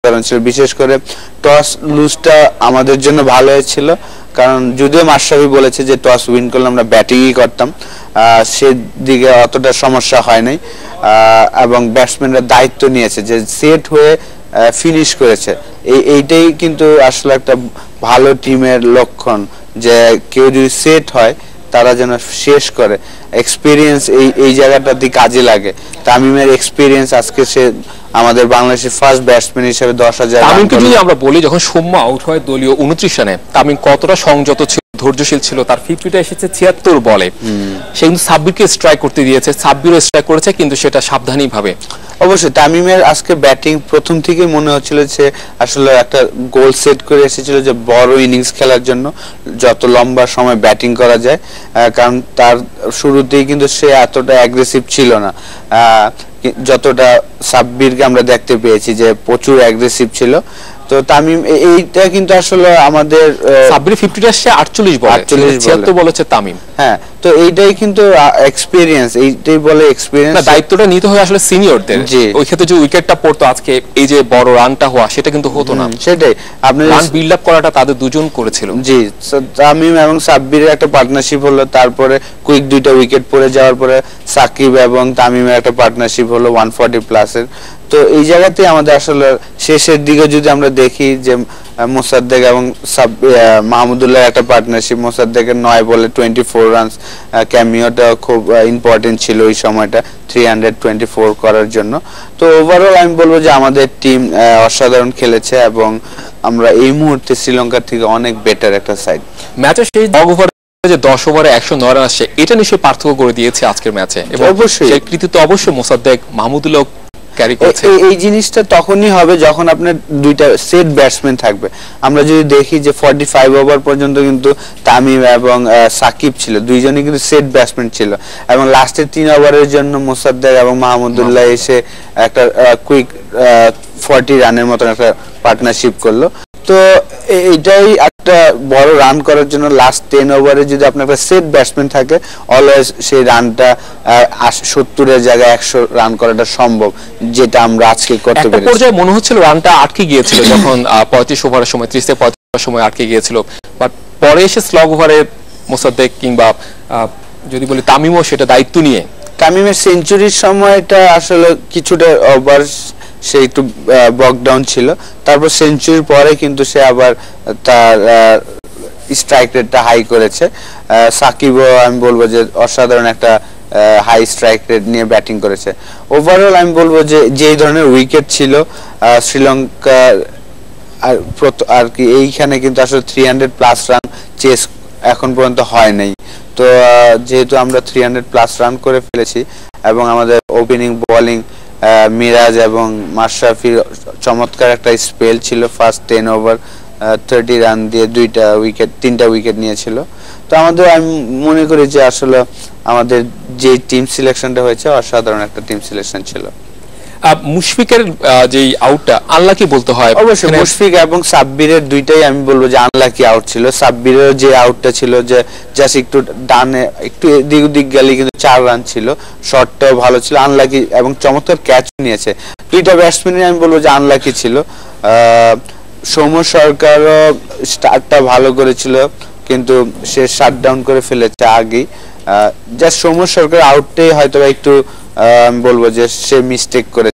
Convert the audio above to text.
অসাধারণ ছিল। বিশেষ করে টস লুজটা আমাদের জন্য ভালো হয়েছিল, কারণ যদিও মাশরাফি বলেছে যে টস উইন করলে আমরা ব্যাটিংই করতাম, সেদিকে অতটা সমস্যা হয় নাই এবং ব্যাটসম্যানরা দায়িত্ব নিয়েছে যে সেট হয়ে ফিনিশ করেছে। এইটাই কিন্তু আসলে একটা ভালো টিমের লক্ষণ, যে কেউ যদি সেট হয় তারা যেন শেষ করে। এক্সপিরিয়েন্স এই জায়গাটাতে কাজে লাগে। তামিমের এক্সপিরিয়েন্স, আজকে সে আমাদের বাংলাদেশের ফার্স্ট ব্যাটসম্যান হিসেবে 10,000 তামিমকে যদি আমরা বলি, যখন সৌম্য আউট হয় দলীয় 29 রানে, তামিম কতটা সংযত ছিল, ধৈর্যশীল ছিল। তার 50টা এসেছে 76 বলে, সে কিন্তু সাব্বিরকে স্ট্রাইক করতে দিয়েছে, সাব্বিরও স্ট্রাইক করেছে, কিন্তু সেটা সাবধানী ভাবে। অবশ্যই তামিমের আজকে ব্যাটিং প্রথম থেকেই মনে হচ্ছিল যে আসলে একটা গোল সেট করে এসেছিল যে বড় ইনিংস খেলার জন্য যত লম্বা সময় ব্যাটিং করা যায়, কারণ তার শুরুতেই কিন্তু সে এতটা অ্যাগ্রেসিভ ছিল না যতটা সাব্বিরকে আমরা দেখতে পেয়েছি যে প্রচুর অ্যাগ্রেসিভ ছিল। তো তামিম এইটা কিন্তু আসলে আমাদের সাব্বির 50টা আসছে 48 বলে, 76 বলেছে তামিম। হ্যাঁ, তো এইটাই কিন্তু এক্সপেরিয়েন্স, এইটাই বলে এক্সপেরিয়েন্স। দায়িত্বটা নিতে হয় আসলে সিনিয়রদের। ওই ক্ষেত্রে যে উইকেটটা পড়তো আজকে, এই যে বড় রানটা হওয়া, সেটা কিন্তু হতো না। সেটাই, আপনি রান বিল্ড আপ করাটা তাদের দুজন করেছিল। জি, তামিম এবং সাব্বিরের একটা পার্টনারশিপ হলো, তারপরে কুইক দুইটা উইকেট পড়ে যাওয়ার পরে সাকিব এবং তামিমের একটা পার্টনারশিপ হলো 140 প্লাসের। তো এই জায়গাতে আমাদের আসলে শেষের দিকে যদি আমরা দেখি যে মোসাদ্দেক এবং মাহমুদুল্লাহ একটা পার্টনারশিপ, মোসাদ্দেকের 9 বলে 24 রানস, ক্যামিওটা খুব ইম্পর্টেন্ট ছিল ওই সময়টা 324 করার জন্য। তো ওভারঅল আমি বলবো যে আমাদের টিম অসাধারণ খেলেছে এবং আমরা এই মুহূর্তে শ্রীলঙ্কার থেকে অনেক বেটার একটা সাইড। ম্যাচের শেষ 9 ওভারে যে 10 ওভারে 109 রান আসছে, এটা নিশ্চয়ই পার্থক্য করে দিয়েছে আজকের ম্যাচে, এবং অবশ্যই সেই কৃতিত্ব অবশ্যই মোসাদ্দেক, মাহমুদুল্লাহ ক্যারি করছে। এই জিনিসটা তখনই হবে যখন আপনার দুইটা সেট ব্যাটসম্যান থাকবে। আমরা যদি দেখি যে 45 ওভার পর্যন্ত কিন্তু তামিম এবং সাকিব ছিল, দুইজনই কিন্তু সেট ব্যাটসম্যান ছিল, এবং লাস্টের 3 ওভারের জন্য মোসাদ্দেক এবং মাহমুদুল্লাহ এসে একটা কুইক 40 রানের মতো একটা পার্টনারশিপ করলো। তো এইটাই একটা বড় রান করার জন্য লাস্ট 10 ওভারে যদি আপনার একটা সেট ব্যাটসম্যান থাকে, অলওয়েজ সেই রানটা 70 এর জায়গায় 100 রান করাটা সম্ভব, যেটা আমরা আজকে করতে পেরেছি। একটা পর্যায়ে মনে হচ্ছিল রানটা আটকে গিয়েছিল যখন 35 ওভারের সময়, 30 থেকে 35 ওভারের সময় আটকে গিয়েছিল, বাট পরে এসে স্লগ ওভারে মোসাদ্দেক কিংবা যদি বলি তামিমও সেটা দায়িত্ব নিয়ে, তামিমের সেঞ্চুরির সময়টা আসলে কিছুটা ওভার সে একটু বকডাউন ছিল, তারপর সেঞ্চুরির পরে কিন্তু সে আবার তার স্ট্রাইক রেটটা হাই করেছে। সাকিবও আমি বলবো যে অসাধারণ একটা হাই স্ট্রাইক রেট নিয়ে ব্যাটিং করেছে। ওভারঅল আমি বলবো যে যেই ধরনের উইকেট ছিল শ্রীলঙ্কার আর কি, এইখানে কিন্তু আসলে 300 প্লাস রান চেস এখন পর্যন্ত হয় নাই। তো যেহেতু আমরা 300 প্লাস রান করে ফেলেছি এবং আমাদের ওপেনিং বোলিং মিরাজ এবং মাশরাফির চমৎকার একটা স্পেল ছিল, ফার্স্ট 10 ওভার 30 রান দিয়ে 3টা উইকেট নিয়েছিল। তো আমাদের, আমি মনে করি যে আসলে আমাদের যে টিম সিলেকশনটা হয়েছে অসাধারণ একটা টিম সিলেকশন ছিল। মুশফিকের যে আউটটা আনলাকি বলতে হয়, অবশ্যই মুশফিক এবং সাব্বিরের দুইটাই আমি বলবো যে আনলাকি আউট ছিল। সাব্বিরের যে আউটটা ছিল যে জাস্ট একটু ডানে একটু এদিক ওদিক গেলে কিন্তু 4 রান ছিল, শটটাও ভালো ছিল, আনলাকি এবং চমৎকার ক্যাচ নিয়েছে। দুইটা ব্যাটসম্যানই আমি বলবো যে আনলাকি ছিল। সৌম্য সরকারও স্টার্টটা ভালো করেছিল, কিন্তু সে শাটডাউন করে ফেলেছে আগেই। জাস্ট সৌম্য সরকার আউটটাই হয়তো একটু আমি বলবো যে সে মিস্টেক করে